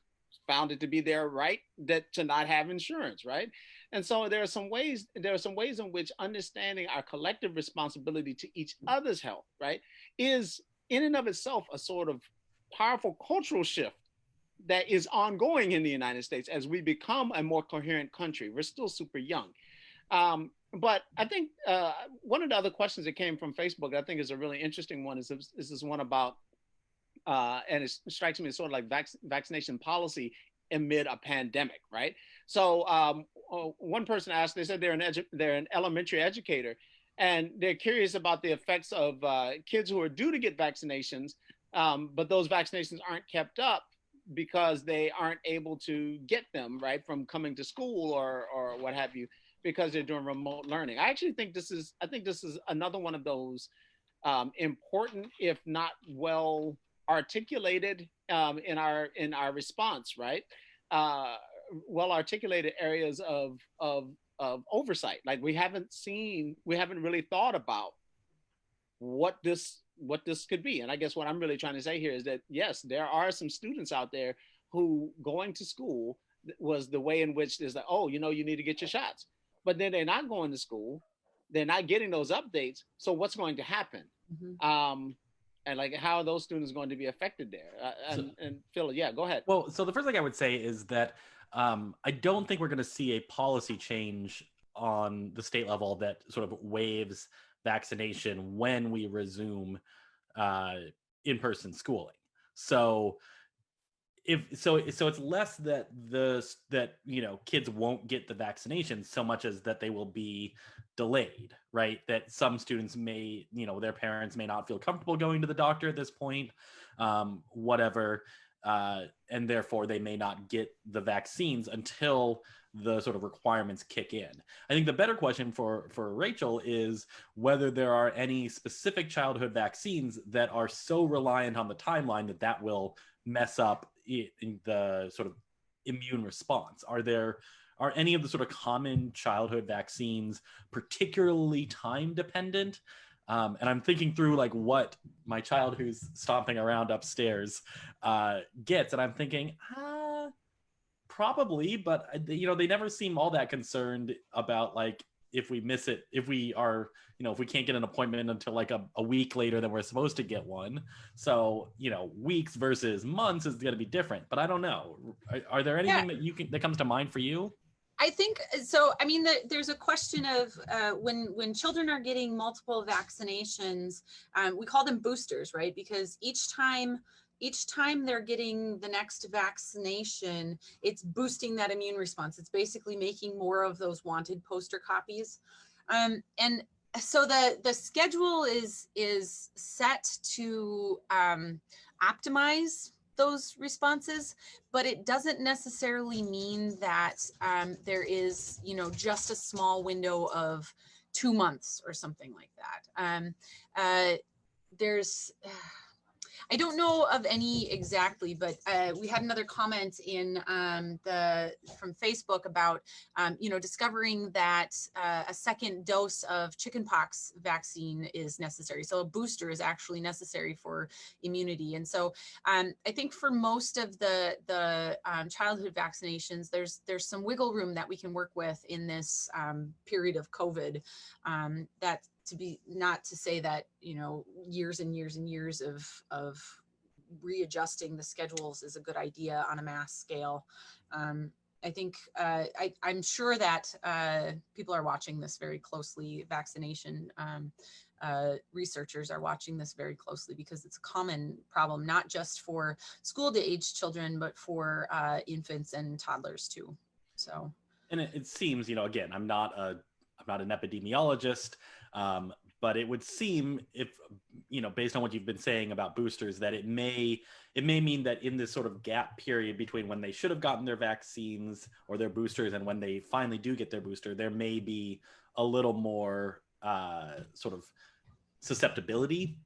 found it to be their right that to not have insurance, right? And so there are some ways in which understanding our collective responsibility to each other's health, right, is in and of itself a sort of powerful cultural shift that is ongoing in the United States as we become a more coherent country. We're still super young. But I think one of the other questions that came from Facebook, I think is a really interesting one, is this one about, and it strikes me as sort of like vaccination policy amid a pandemic, right? So one person asked, they said they're an elementary educator, and they're curious about the effects of kids who are due to get vaccinations, but those vaccinations aren't kept up because they aren't able to get them, right, from coming to school or what have you, because they're doing remote learning. I think this is another one of those important, if not well articulated in our response, right? Well articulated areas of oversight. Like we haven't really thought about what this could be. And I guess what I'm really trying to say here is that yes, there are some students out there who going to school was the way in which is like, oh, you need to get your shots, but then they're not going to school, they're not getting those updates. So what's going to happen? Mm-hmm. And like, how are those students going to be affected there? And Phil, yeah, go ahead. Well, so the first thing I would say is that I don't think we're going to see a policy change on the state level that sort of waives vaccination when we resume in-person schooling. So it's less that kids won't get the vaccination so much as that they will be delayed, right? That some students may, their parents may not feel comfortable going to the doctor at this point, whatever, and therefore they may not get the vaccines until the sort of requirements kick in. I think the better question for Rachel is whether there are any specific childhood vaccines that are so reliant on the timeline that will mess up in the sort of immune response. Are any of the sort of common childhood vaccines particularly time dependent? And I'm thinking through like what my child who's stomping around upstairs gets, and I'm thinking, probably, but they never seem all that concerned about like if we miss it, if we can't get an appointment until like a week later than we're supposed to get one. So, weeks versus months is going to be different, but I don't know. Are there anything that comes to mind for you? I think so. I mean, there's a question of when children are getting multiple vaccinations, we call them boosters, right? Because each time they're getting the next vaccination, it's boosting that immune response. It's basically making more of those wanted poster copies. And so the schedule is set to optimize those responses, but it doesn't necessarily mean that there is, just a small window of 2 months or something like that. I don't know of any exactly, but we had another comment from Facebook about, discovering that a second dose of chickenpox vaccine is necessary. So a booster is actually necessary for immunity. And so I think for most of the childhood vaccinations, there's some wiggle room that we can work with in this period of COVID. Not to say that, years and years and years of readjusting the schedules is a good idea on a mass scale. I think I'm sure that people are watching this very closely, vaccination researchers are watching this very closely because it's a common problem, not just for school to age children, but for infants and toddlers too. So, and it seems, again, I'm not an epidemiologist, but it would seem, if based on what you've been saying about boosters, that it may mean that in this sort of gap period between when they should have gotten their vaccines or their boosters and when they finally do get their booster, there may be a little more sort of susceptibility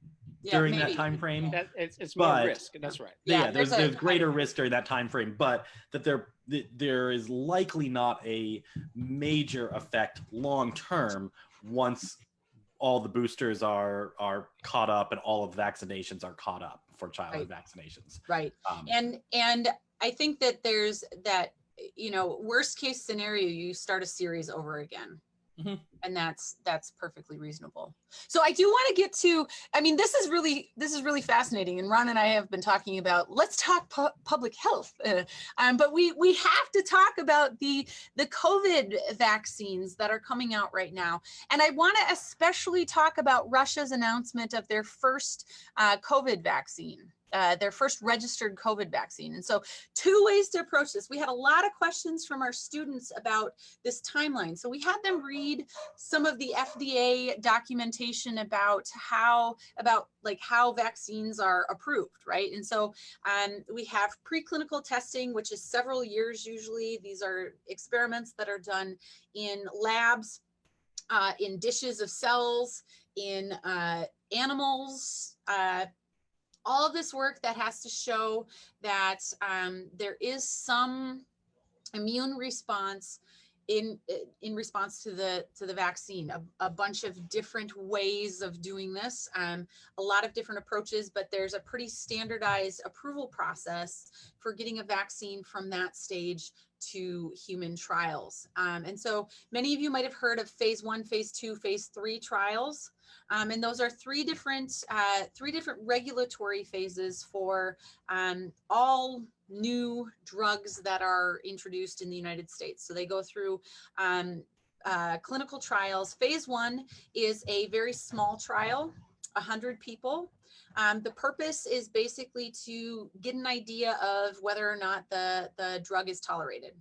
during that time frame. It's more risk. That's right. There's greater risk during that time frame, but that there is likely not a major effect long term once all the boosters are caught up and all of the vaccinations are caught up for childhood vaccinations. Right. And I think that there's that, worst case scenario, you start a series over again. Mm-hmm. And that's perfectly reasonable. So I do want to get to, this is really fascinating. And Ron and I have been talking about, let's talk public health. But we have to talk about the COVID vaccines that are coming out right now. And I want to especially talk about Russia's announcement of their first COVID vaccine. Their first registered COVID vaccine. And so 2 ways to approach this. We had a lot of questions from our students about this timeline. So we had them read some of the FDA documentation about how vaccines are approved, right? And so we have preclinical testing, which is several years usually. These are experiments that are done in labs, in dishes of cells, in animals, all of this work that has to show that there is some immune response in response to the vaccine. A bunch of different ways of doing this, a lot of different approaches, but there's a pretty standardized approval process for getting a vaccine from that stage to human trials. And so many of you might have heard of phase 1, phase 2, phase 3 trials. And those are three different regulatory phases for all new drugs that are introduced in the United States. So they go through clinical trials. Phase 1 is a very small trial, 100 people. The purpose is basically to get an idea of whether or not the drug is tolerated.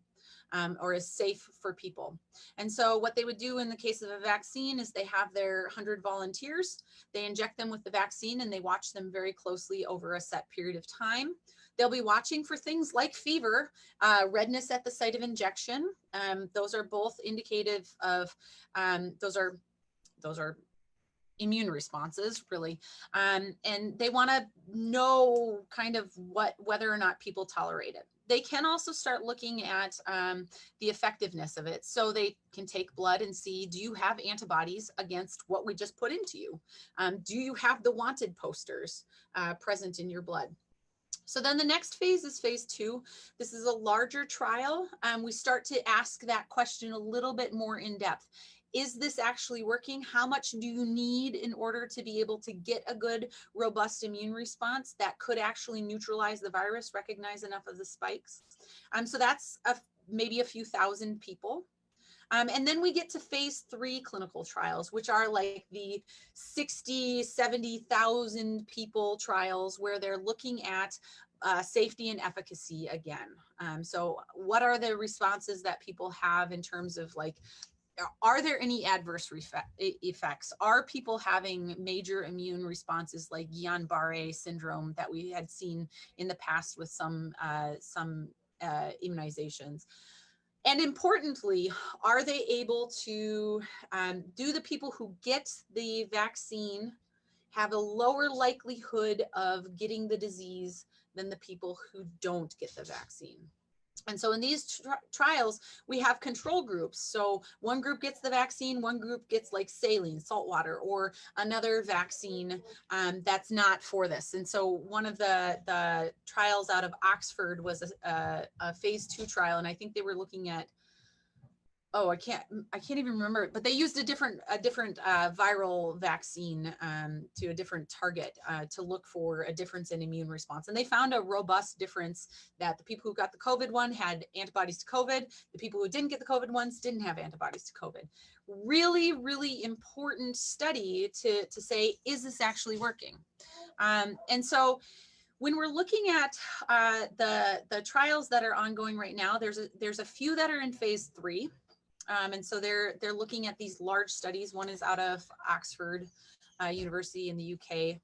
Or is safe for people. And so what they would do in the case of a vaccine is they have their 100 volunteers, they inject them with the vaccine and they watch them very closely over a set period of time. They'll be watching for things like fever, redness at the site of injection. Those are both indicative of, those are immune responses, really. And they want to know kind of whether or not people tolerate it. They can also start looking at the effectiveness of it. So they can take blood and see, do you have antibodies against what we just put into you? Do you have the wanted posters present in your blood? So then the next phase is phase 2. This is a larger trial. We start to ask that question a little bit more in depth. Is this actually working? How much do you need in order to be able to get a good, robust immune response that could actually neutralize the virus, recognize enough of the spikes? So that's maybe a few thousand people. And then we get to phase 3 clinical trials, which are like the 60, 70,000 people trials where they're looking at safety and efficacy again. So what are the responses that people have in terms of are there any adverse effects? Are people having major immune responses like Guillain-Barré syndrome that we had seen in the past with some immunizations? And importantly, are they able to, do the people who get the vaccine have a lower likelihood of getting the disease than the people who don't get the vaccine? And so in these trials, we have control groups. So one group gets the vaccine, one group gets like saline, salt water, or another vaccine that's not for this. And so one of the trials out of Oxford was a phase 2 trial. And I think they were looking at oh, I can't even remember, but they used a different viral vaccine to a different target to look for a difference in immune response. And they found a robust difference that the people who got the COVID one had antibodies to COVID. The people who didn't get the COVID ones didn't have antibodies to COVID. Really, really important study to say, is this actually working? And so when we're looking at the trials that are ongoing right now, there's a few that are in phase 3. And so they're looking at these large studies. One is out of Oxford University in the UK.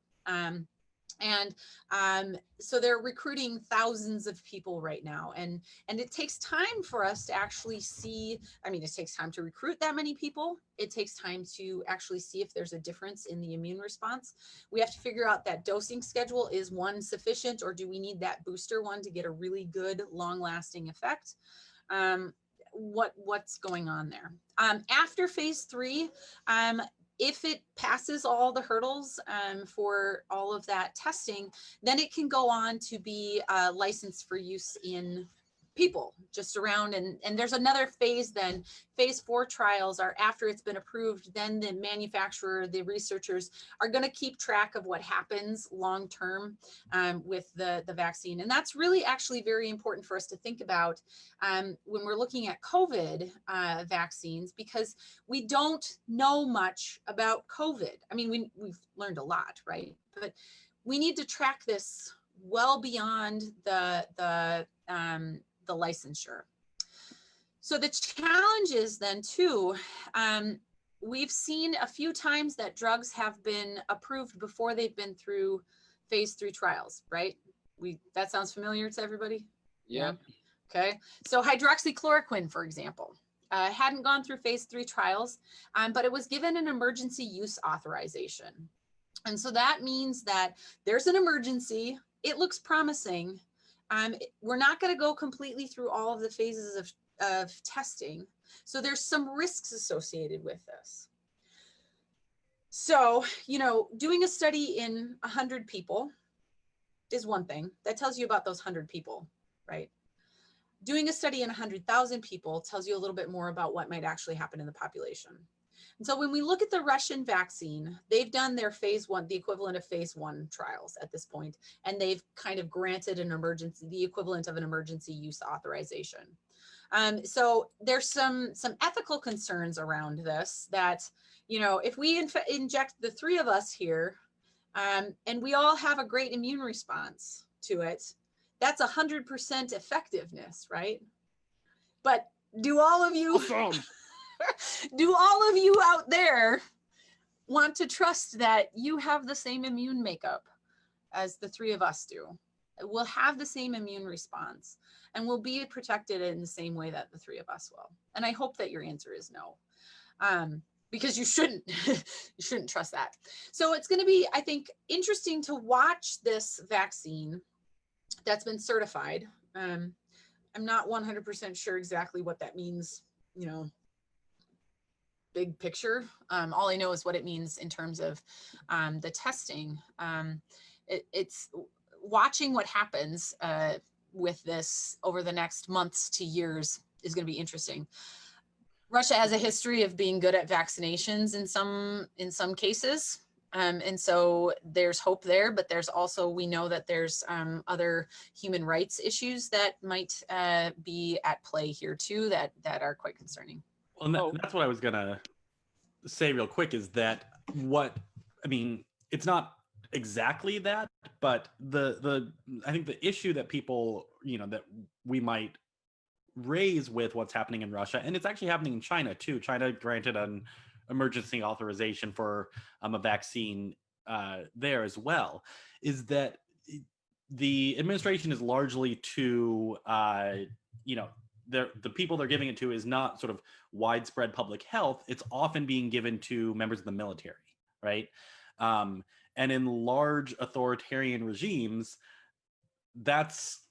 So they're recruiting thousands of people right now. And it takes time for us to actually see, I mean, it takes time to recruit that many people. It takes time to actually see if there's a difference in the immune response. We have to figure out that dosing schedule. Is one sufficient, or do we need that booster one to get a really good long lasting effect? What's going on there. After phase 3, if it passes all the hurdles for all of that testing, then it can go on to be licensed for use in people just around. And there's another phase then. Phase 4 trials are after it's been approved, then the manufacturer, the researchers are going to keep track of what happens long term with the vaccine. And that's really actually very important for us to think about when we're looking at COVID vaccines, because we don't know much about COVID. I mean, we've learned a lot, right? But we need to track this well beyond the licensure. So the challenges then too, we've seen a few times that drugs have been approved before they've been through phase 3 trials, right? That sounds familiar to everybody? Yeah. Okay. So hydroxychloroquine, for example, hadn't gone through phase 3 trials, but it was given an emergency use authorization. And so that means that there's an emergency, it looks promising. We're not going to go completely through all of the phases of testing. So there's some risks associated with this. So, doing a study in 100 people is one thing. That tells you about those 100 people, right? Doing a study in 100,000 people tells you a little bit more about what might actually happen in the population. And so when we look at the Russian vaccine, they've done their phase 1, the equivalent of phase 1 trials at this point, and they've kind of granted the equivalent of an emergency use authorization. So there's some ethical concerns around this that, if we inject the 3 of us here, and we all have a great immune response to it, that's 100% effectiveness, right? But do all of you... Awesome. Do all of you out there want to trust that you have the same immune makeup as the 3 of us do? We'll have the same immune response, and we'll be protected in the same way that the 3 of us will. And I hope that your answer is no, because you shouldn't. You shouldn't trust that. So it's going to be, I think, interesting to watch this vaccine that's been certified. I'm not 100% sure exactly what that means, big picture. All I know is what it means in terms of the testing. It's watching what happens with this over the next months to years is going to be interesting. Russia has a history of being good at vaccinations in some cases. And so there's hope there, but there's also, we know that there's other human rights issues that might be at play here too that are quite concerning. Well, that's what I was gonna say real quick, is that it's not exactly that, but I think the issue that people, that we might raise with what's happening in Russia, and it's actually happening in China too. China granted an emergency authorization for a vaccine there as well, is that the administration is largely to, the people they're giving it to is not sort of widespread public health. It's often being given to members of the military, right? And in large authoritarian regimes, that's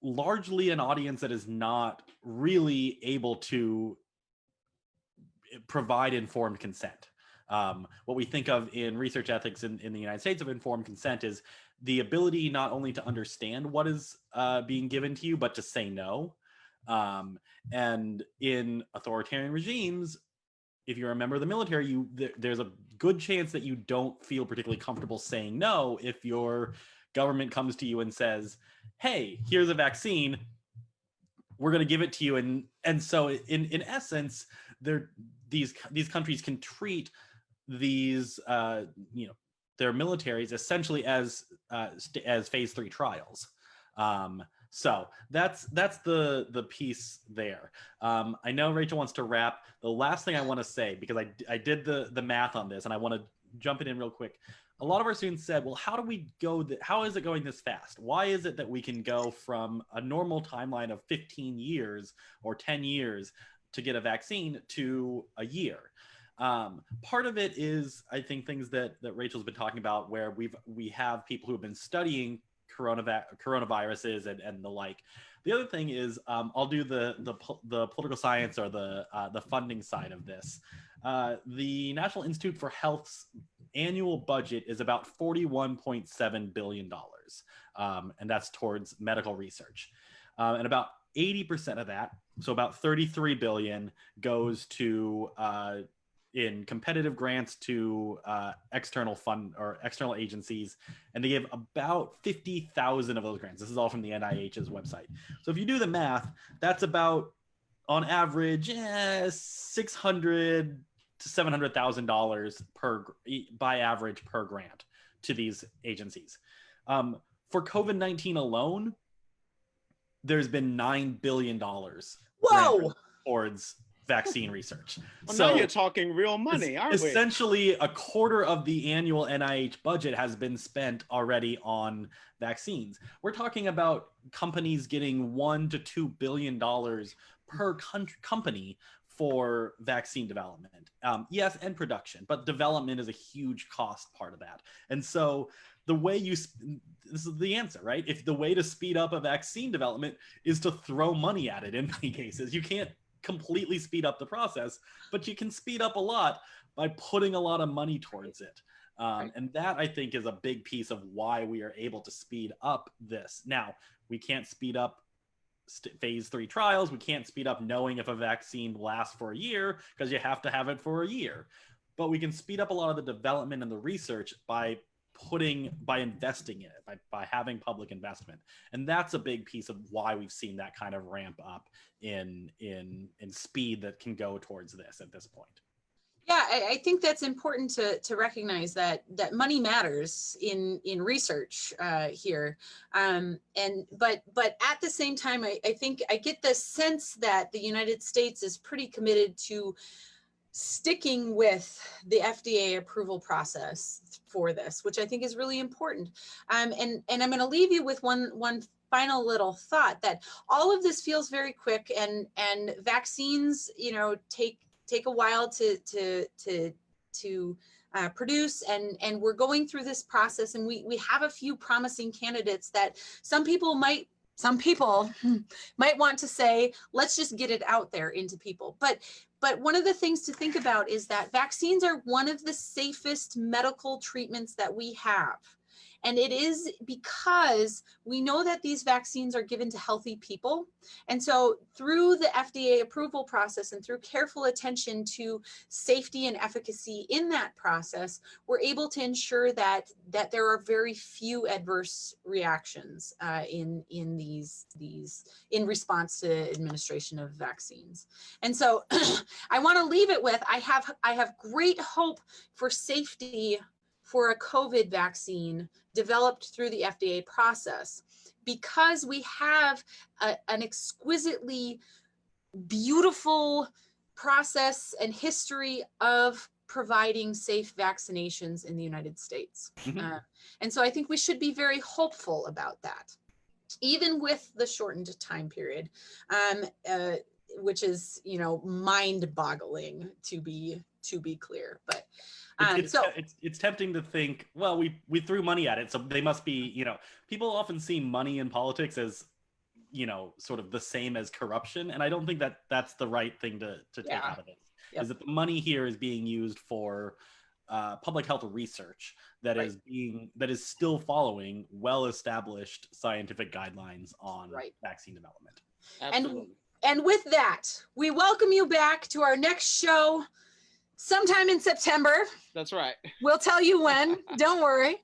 largely an audience that is not really able to provide informed consent. What we think of in research ethics in the United States of informed consent is the ability not only to understand what is being given to you, but to say no. And in authoritarian regimes, if you're a member of the military, there's a good chance that you don't feel particularly comfortable saying no if your government comes to you and says, hey, here's a vaccine, we're going to give it to you. And so in essence, these countries can treat these their militaries essentially as phase 3 trials. So that's the piece there. I know Rachel wants to wrap. The last thing I want to say, because I did the math on this, and I want to jump it in real quick. A lot of our students said, well, how is it going this fast? Why is it that we can go from a normal timeline of 15 years or 10 years to get a vaccine to a year? Part of it is, I think, things that Rachel's been talking about, where we have people who have been studying coronaviruses and the like. The other thing is, I'll do the political science or the funding side of this. The National Institute for Health's annual budget is about $41.7 billion, and that's towards medical research. And about 80% of that, so about 33 billion, goes to in competitive grants to external agencies, and they give about 50,000 of those grants. This is all from the NIH's website. So if you do the math, that's about, on average, $600,000 to $700,000 by average per grant to these agencies. For COVID-19 alone, there's been $9 billion towards vaccine research. Well, so now you're talking real money, aren't we? Essentially, a quarter of the annual NIH budget has been spent already on vaccines. We're talking about companies getting $1 to $2 billion per company for vaccine development. Yes, and production, but development is a huge cost part of that. And so the way this is the answer, right? If the way to speed up a vaccine development is to throw money at it, in many cases, you can't completely speed up the process, but you can speed up a lot by putting a lot of money towards it. And that, I think, is a big piece of why we are able to speed up this. Now, we can't speed up phase 3 trials. We can't speed up knowing if a vaccine lasts for a year, because you have to have it for a year. But we can speed up a lot of the development and the research by investing in it, by having public investment. And that's a big piece of why we've seen that kind of ramp up in speed that can go towards this at this point. Yeah, I think that's important to recognize that money matters in research here, but at the same time, I think I get the sense that the United States is pretty committed to sticking with the FDA approval process for this, which I think is really important. And I'm going to leave you with one final little thought, that all of this feels very quick, and vaccines, take a while to produce, and we're going through this process, and we have a few promising candidates that some people might want to say, let's just get it out there into people. But one of the things to think about is that vaccines are one of the safest medical treatments that we have. And it is because we know that these vaccines are given to healthy people. And so through the FDA approval process and through careful attention to safety and efficacy in that process, we're able to ensure that there are very few adverse reactions in response to administration of vaccines. And so I want to leave it with, I have great hope for safety for a COVID vaccine developed through the FDA process, because we have an exquisitely beautiful process and history of providing safe vaccinations in the United States. Mm-hmm. And so I think we should be very hopeful about that, even with the shortened time period, which is, mind-boggling to be clear. But it's tempting to think, well, we threw money at it, so they must be, people often see money in politics as, sort of the same as corruption. And I don't think that that's the right thing to take out of it. Yep. Is that the money here is being used for public health research that is still following well-established scientific guidelines on vaccine development. Absolutely. And with that, we welcome you back to our next show sometime in September. That's right. We'll tell you when, don't worry.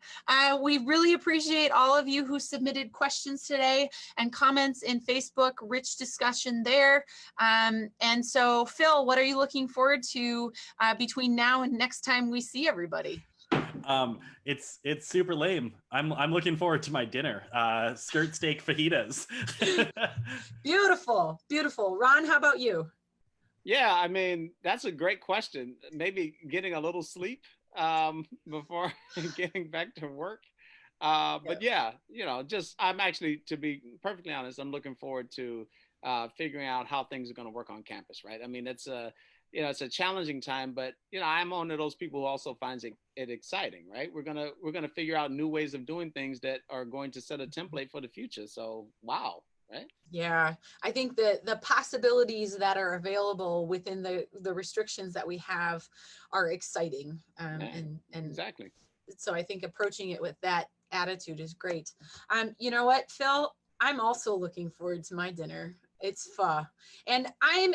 We really appreciate all of you who submitted questions today and comments in Facebook, rich discussion there. And so Phil, what are you looking forward to between now and next time we see everybody? It's super lame. I'm looking forward to my dinner. Skirt steak fajitas. Beautiful, beautiful. Ron, how about you? Yeah, I mean, that's a great question. Maybe getting a little sleep before getting back to work. But yeah, I'm actually, to be perfectly honest, I'm looking forward to figuring out how things are going to work on campus, right? I mean, it's a challenging time, but I'm one of those people who also finds it exciting, right? We're gonna figure out new ways of doing things that are going to set a template for the future. So wow. Right? Yeah, I think that the possibilities that are available within the restrictions that we have are exciting. And exactly. So I think approaching it with that attitude is great. You know what, Phil? I'm also looking forward to my dinner. It's pho. And I'm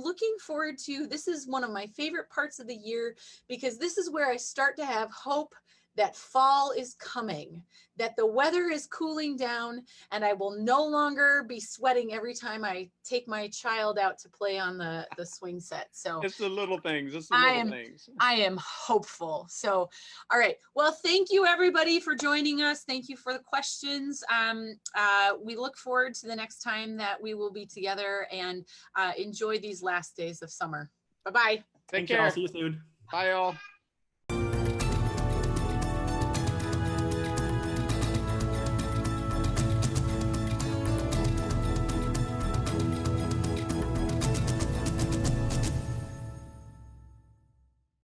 looking forward to, this is one of my favorite parts of the year, because this is where I start to have hope that fall is coming, that the weather is cooling down, and I will no longer be sweating every time I take my child out to play on the swing set. So it's the little things. It's the little things. I am hopeful. So, all right. Well, thank you everybody for joining us. Thank you for the questions. We look forward to the next time that we will be together, and enjoy these last days of summer. Bye-bye. Take care. I'll see you soon. Bye, y'all.